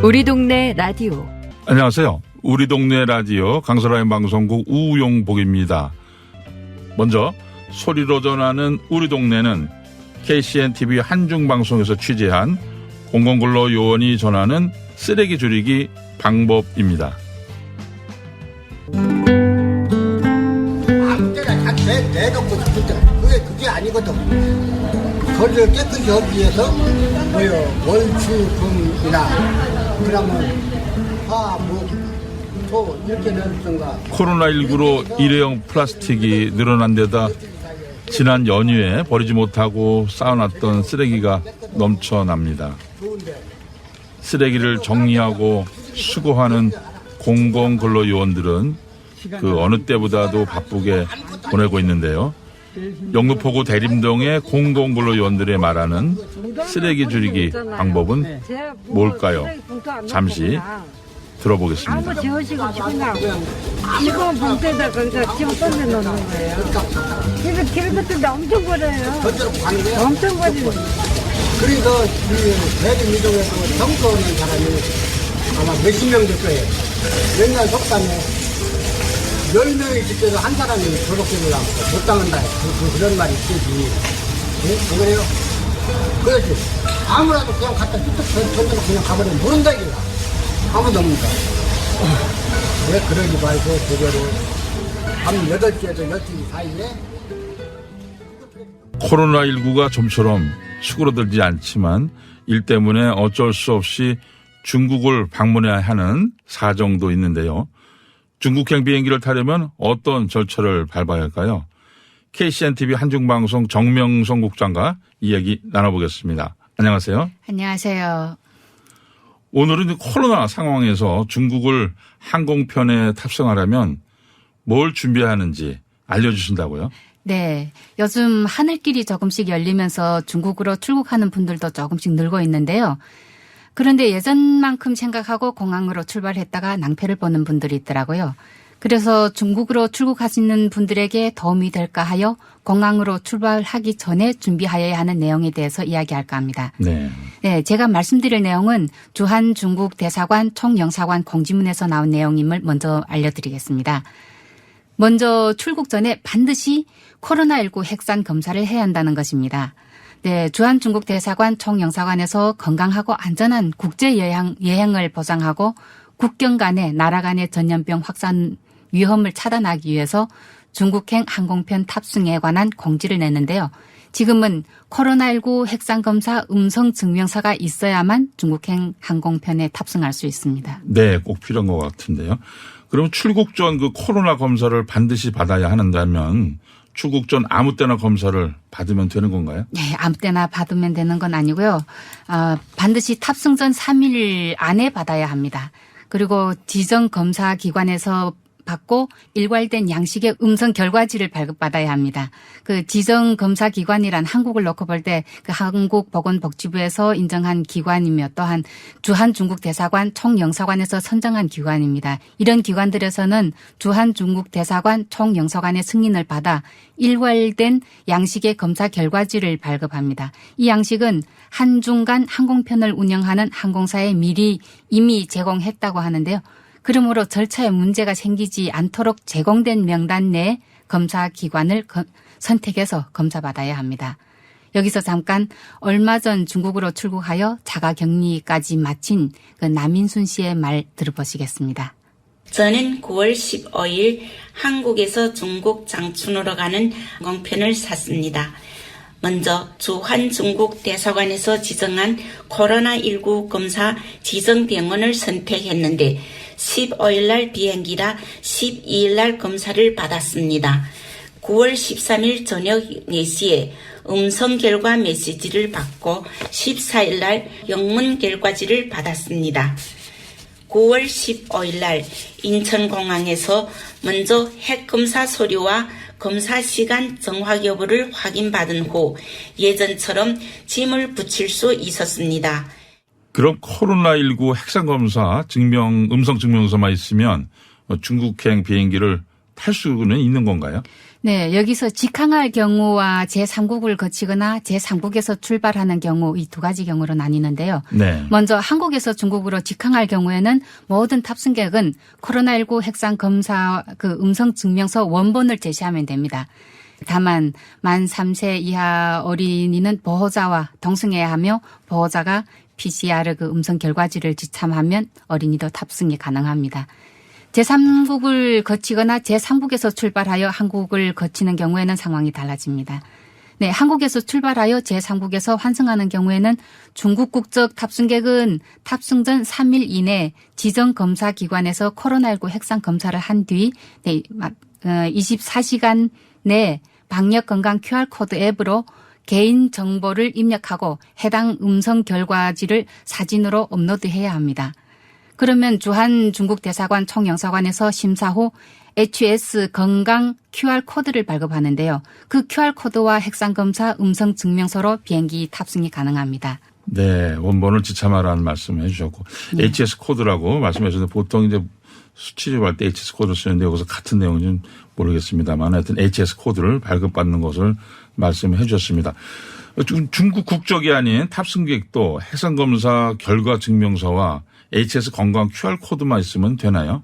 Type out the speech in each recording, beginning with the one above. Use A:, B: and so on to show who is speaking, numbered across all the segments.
A: 우리 동네 라디오.
B: 안녕하세요. 우리 동네 라디오 강서라인 방송국 우용복입니다. 먼저 소리로 전하는 우리 동네는 KCNTV 한중방송에서 취재한 공공근로 요원이 전하는 쓰레기 줄이기 방법입니다.
C: 아무 때나 다 내놓고 싶을 때 그게 아니거든. 거리를 깨끗이 하기 위해서 월수금이나 그러면 화, 목, 토 이렇게 넣던가.
B: 코로나19로 일회용 플라스틱이 늘어난 데다 지난 연휴에 버리지 못하고 쌓아놨던 쓰레기가 넘쳐납니다. 쓰레기를 정리하고 수거하는 공공근로요원들은 그 어느 때보다도 바쁘게 보내고 있는데요. 영등포구 대림동의 공공근로요원들의 말하는 쓰레기 줄이기 방법은 뭘까요? 잠시 들어보겠습니다.
D: 아무 지우시고 지금 봉투에다 거기다 지금 던져 놓는 거예요. 그래서 기름 같은 데 엄청 버려요.
C: 던져놓고 가는 거야?
D: 엄청 버리고.
C: 그래서 이 대림이동에서 청소하는 사람이 아마 몇십 명 될 거예요. 맨날 속담에 10명이 있을 때도 한 사람이 도덕질을 하고 못 당한다. 그런 말이 있지. 네? 그래요? 그렇지. 아무라도 그냥 갖다 뚝뚝 던져놓고 그냥 가버리면 모른다 이거야. 아무도 없는다. 왜 그러지 말고 제대로 밤 8시에서 12시 사이에
B: 코로나19가 좀처럼 수그러들지 않지만 일 때문에 어쩔 수 없이 중국을 방문해야 하는 사정도 있는데요. 중국행 비행기를 타려면 어떤 절차를 밟아야 할까요? KCNTV 한중방송 정명성 국장과 이야기 나눠보겠습니다. 안녕하세요.
E: 안녕하세요.
B: 오늘은 코로나 상황에서 중국을 항공편에 탑승하려면 뭘 준비해야 하는지 알려주신다고요?
E: 네. 요즘 하늘길이 조금씩 열리면서 중국으로 출국하는 분들도 조금씩 늘고 있는데요. 그런데 예전만큼 생각하고 공항으로 출발했다가 낭패를 보는 분들이 있더라고요. 그래서 중국으로 출국하시는 분들에게 도움이 될까 하여 공항으로 출발하기 전에 준비하여야 하는 내용에 대해서 이야기할까 합니다.
B: 네.
E: 네, 제가 말씀드릴 내용은 주한 중국 대사관 총영사관 공지문에서 나온 내용임을 먼저 알려드리겠습니다. 먼저 출국 전에 반드시 코로나19 핵산 검사를 해야 한다는 것입니다. 네, 주한 중국 대사관 총영사관에서 건강하고 안전한 국제 여행을 보장하고 국경 간의 나라 간의 전염병 확산 위험을 차단하기 위해서 중국행 항공편 탑승에 관한 공지를 냈는데요. 지금은 코로나19 핵산 검사 음성 증명서가 있어야만 중국행 항공편에 탑승할 수 있습니다.
B: 네, 꼭 필요한 것 같은데요. 그럼 출국 전 그 코로나 검사를 반드시 받아야 한다면 출국 전 아무 때나 검사를 받으면 되는 건가요?
E: 네, 아무 때나 받으면 되는 건 아니고요. 반드시 탑승 전 3일 안에 받아야 합니다. 그리고 지정 검사 기관에서 받고 일괄된 양식의 음성 결과지를 발급받아야 합니다. 그 지정 검사 기관이란 한국을 놓고 볼 때 그 한국보건복지부에서 인정한 기관이며 또한 주한 중국 대사관 총영사관에서 선정한 기관입니다. 이런 기관들에서는 주한 중국 대사관 총영사관의 승인을 받아 일괄된 양식의 검사 결과지를 발급합니다. 이 양식은 한중 간 항공편을 운영하는 항공사에 미리 이미 제공했다고 하는데요. 그러므로 절차에 문제가 생기지 않도록 제공된 명단 내에 검사 기관을 선택해서 검사받아야 합니다. 여기서 잠깐 얼마 전 중국으로 출국하여 자가격리까지 마친 그 남인순 씨의 말 들어보시겠습니다.
F: 저는 9월 15일 한국에서 중국 장춘으로 가는 항공편을 샀습니다. 먼저 주한 중국 대사관에서 지정한 코로나19 검사 지정 병원을 선택했는데 15일 날 비행기라 12일 날 검사를 받았습니다. 9월 13일 저녁 4시에 음성 결과 메시지를 받고 14일 날 영문 결과지를 받았습니다. 9월 15일 날 인천공항에서 먼저 핵검사 서류와 검사 시간 정확 여부를 확인받은 후 예전처럼 짐을 붙일 수 있었습니다.
B: 그럼 코로나19 핵산 검사 음성 증명서만 있으면 중국행 비행기를 탈 수는 있는 건가요?
E: 네, 여기서 직항할 경우와 제3국을 거치거나 제3국에서 출발하는 경우 이 두 가지 경우로 나뉘는데요.
B: 네.
E: 먼저 한국에서 중국으로 직항할 경우에는 모든 탑승객은 코로나19 핵상 검사 그 음성 증명서 원본을 제시하면 됩니다. 다만 만 3세 이하 어린이는 보호자와 동승해야 하며 보호자가 PCR 그 음성 결과지를 지참하면 어린이도 탑승이 가능합니다. 제3국을 거치거나 제3국에서 출발하여 한국을 거치는 경우에는 상황이 달라집니다. 네, 한국에서 출발하여 제3국에서 환승하는 경우에는 중국 국적 탑승객은 탑승 전 3일 이내 지정 검사 기관에서 코로나19 핵상 검사를 한 뒤 24시간 내 방역 건강 QR코드 앱으로 개인 정보를 입력하고 해당 음성 결과지를 사진으로 업로드해야 합니다. 그러면 주한 중국 대사관 총영사관에서 심사 후 HS 건강 QR코드를 발급하는데요. 그 QR코드와 핵상검사 음성증명서로 비행기 탑승이 가능합니다.
B: 네, 원본을 지참하라는 말씀을 해주셨고
E: 네.
B: HS 코드라고 말씀해 주셨는데 보통 이제 수취집할 때 HS 코드를 쓰는데 여기서 같은 내용인지는 모르겠습니다만 하여튼 HS 코드를 발급받는 것을 말씀해 주셨습니다. 중국 국적이 아닌 탑승객도 핵상검사 결과 증명서와 HS 건강 QR코드만 있으면 되나요?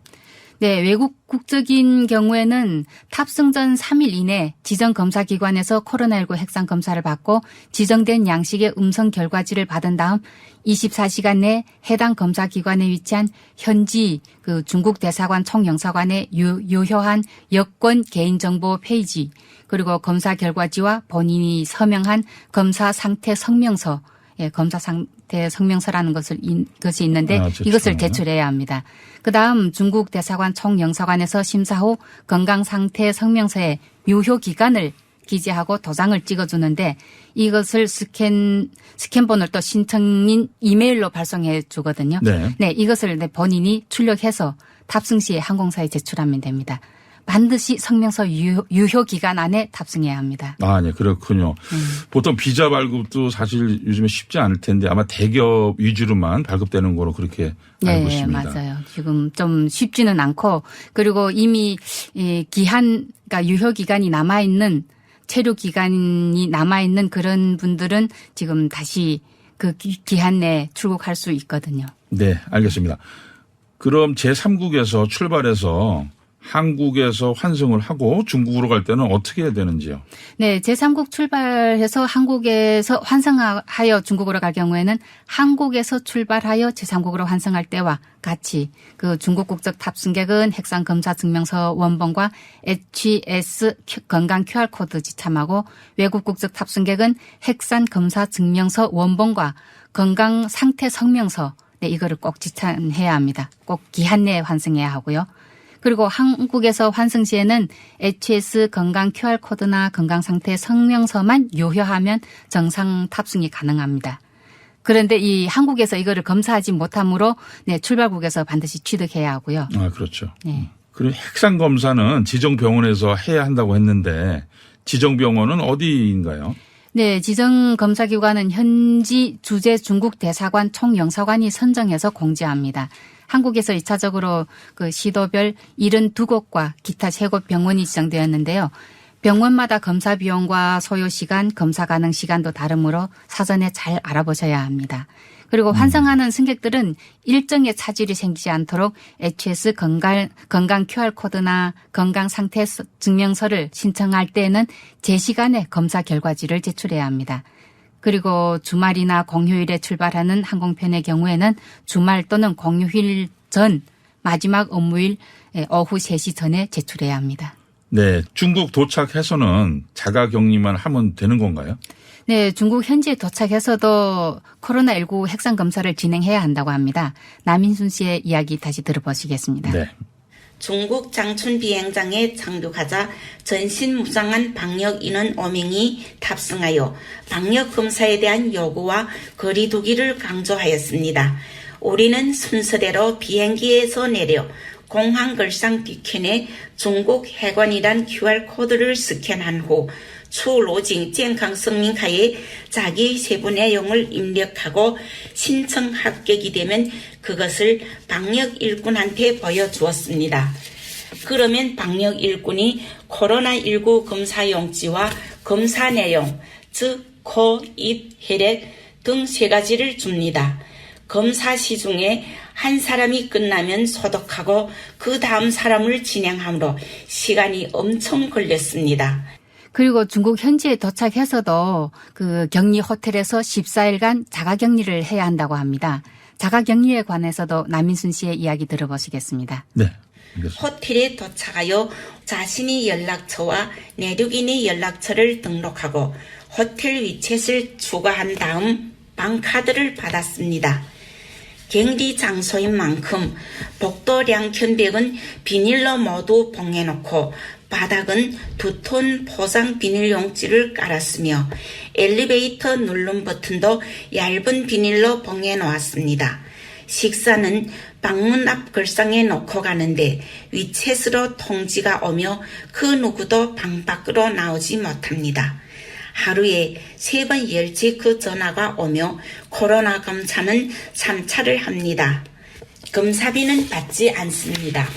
E: 네, 외국 국적인 경우에는 탑승 전 3일 이내 지정 검사기관에서 코로나19 핵상 검사를 받고 지정된 양식의 음성 결과지를 받은 다음 24시간 내 해당 검사기관에 위치한 현지 그 중국 대사관 총영사관에 유효한 여권 개인정보 페이지 그리고 검사 결과지와 본인이 서명한 검사 상태 성명서 검사 상태 성명서라는 것이 있는데 이것을 제출해야 합니다. 그다음 중국 대사관 총영사관에서 심사 후 건강 상태 성명서에 유효 기간을 기재하고 도장을 찍어주는데 이것을 스캔본을 또 신청인 이메일로 발송해 주거든요. 네, 이것을 본인이 출력해서 탑승 시에 항공사에 제출하면 됩니다. 반드시 성명서 유효 기간 안에 탑승해야 합니다.
B: 아, 네, 그렇군요. 보통 비자 발급도 사실 요즘에 쉽지 않을 텐데 아마 대기업 위주로만 발급되는 거로 그렇게 알고 있습니다.
E: 네, 맞아요. 지금 좀 쉽지는 않고 그리고 이미 그러니까 유효 기간이 남아 있는 체류 기간이 남아 있는 그런 분들은 지금 다시 그 기한 내에 출국할 수 있거든요.
B: 네, 알겠습니다. 그럼 제3국에서 출발해서 한국에서 환승을 하고 중국으로 갈 때는 어떻게 해야 되는지요?
E: 네, 제3국 출발해서 한국에서 환승하여 중국으로 갈 경우에는 한국에서 출발하여 제3국으로 환승할 때와 같이 그 중국 국적 탑승객은 핵상 검사 증명서 원본과 HS 건강 QR코드 지참하고 외국 국적 탑승객은 핵산 검사 증명서 원본과 건강 상태 성명서 이거를 꼭 지참해야 합니다. 꼭 기한 내에 환승해야 하고요. 그리고 한국에서 환승 시에는 HS 건강 QR코드나 건강상태 성명서만 유효하면 정상 탑승이 가능합니다. 그런데 이 한국에서 이거를 검사하지 못하므로 출발국에서 반드시 취득해야 하고요.
B: 아, 그렇죠.
E: 네.
B: 그리고 핵상 검사는 지정 병원에서 해야 한다고 했는데 지정 병원은 어디인가요?
E: 네, 지정 검사기관은 현지 주재 중국 대사관 총영사관이 선정해서 공지합니다. 한국에서 2차적으로 그 시도별 72곳과 기타 3곳 병원이 지정되었는데요. 병원마다 검사 비용과 소요 시간, 검사 가능 시간도 다르므로 사전에 잘 알아보셔야 합니다. 그리고 환승하는 승객들은 일정의 차질이 생기지 않도록 HS 건강 QR코드나 건강 상태 증명서를 신청할 때에는 제시간에 검사 결과지를 제출해야 합니다. 그리고 주말이나 공휴일에 출발하는 항공편의 경우에는 주말 또는 공휴일 전 마지막 업무일 오후 3시 전에 제출해야 합니다.
B: 네, 중국 도착해서는 자가격리만 하면 되는 건가요?
E: 네, 중국 현지에 도착해서도 코로나19 핵상 검사를 진행해야 한다고 합니다. 남인순 씨의 이야기 다시 들어보시겠습니다.
B: 네.
F: 중국 장춘 비행장에 착륙하자 전신 무장한 방역 인원 5명이 탑승하여 방역 검사에 대한 요구와 거리 두기를 강조하였습니다. 우리는 순서대로 비행기에서 내려 공항 걸상 뒤편에 중국 해관이란 QR코드를 스캔한 후 추로징健康声明하에 자기의 세부 내용을 입력하고 신청 합격이 되면 그것을 방역 일꾼한테 보여주었습니다. 그러면 방역 일꾼이 코로나19 검사 용지와 검사 내용, 즉 코, 입, 혈액 등 3가지를 줍니다. 검사 시중에 한 사람이 끝나면 소독하고 그 다음 사람을 진행하므로 시간이 엄청 걸렸습니다.
E: 그리고 중국 현지에 도착해서도 그 격리 호텔에서 14일간 자가격리를 해야 한다고 합니다. 자가격리에 관해서도 남인순 씨의 이야기 들어보시겠습니다.
B: 네. 알겠습니다.
F: 호텔에 도착하여 자신의 연락처와 내륙인의 연락처를 등록하고 호텔 위챗을 추가한 다음 방카드를 받았습니다. 격리 장소인 만큼 복도량 견백은 비닐로 모두 봉해놓고 바닥은 2톤 포장 비닐용지를 깔았으며 엘리베이터 누름 버튼도 얇은 비닐로 봉해놓았습니다. 식사는 방문 앞 글상에 놓고 가는데 위챗으로 통지가 오며 그 누구도 방 밖으로 나오지 못합니다. 하루에 3번 열체크 전화가 오며 코로나 검사는 3차를 합니다. 검사비는 받지 않습니다.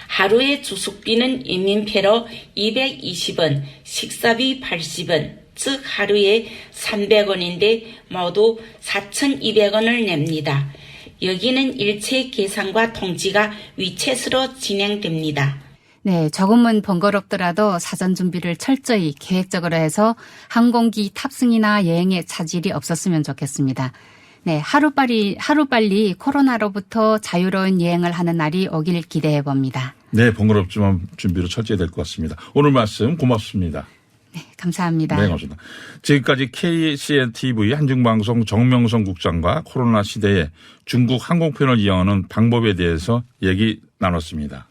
F: 하루에 주숙비는 인민폐로 220원, 식사비 80원, 즉 하루에 300원인데 모두 4,200원을 냅니다. 여기는 일체 계산과 통지가 위챗으로 진행됩니다.
E: 네, 조금은 번거롭더라도 사전 준비를 철저히 계획적으로 해서 항공기 탑승이나 여행에 차질이 없었으면 좋겠습니다. 네, 하루빨리 코로나로부터 자유로운 여행을 하는 날이 오길 기대해 봅니다.
B: 네, 번거롭지만 준비로 철저히 될 것 같습니다. 오늘 말씀 고맙습니다.
E: 네, 감사합니다.
B: 네, 고맙습니다. 지금까지 KCNTV 한중방송 정명성 국장과 코로나 시대에 중국 항공편을 이용하는 방법에 대해서 얘기 나눴습니다.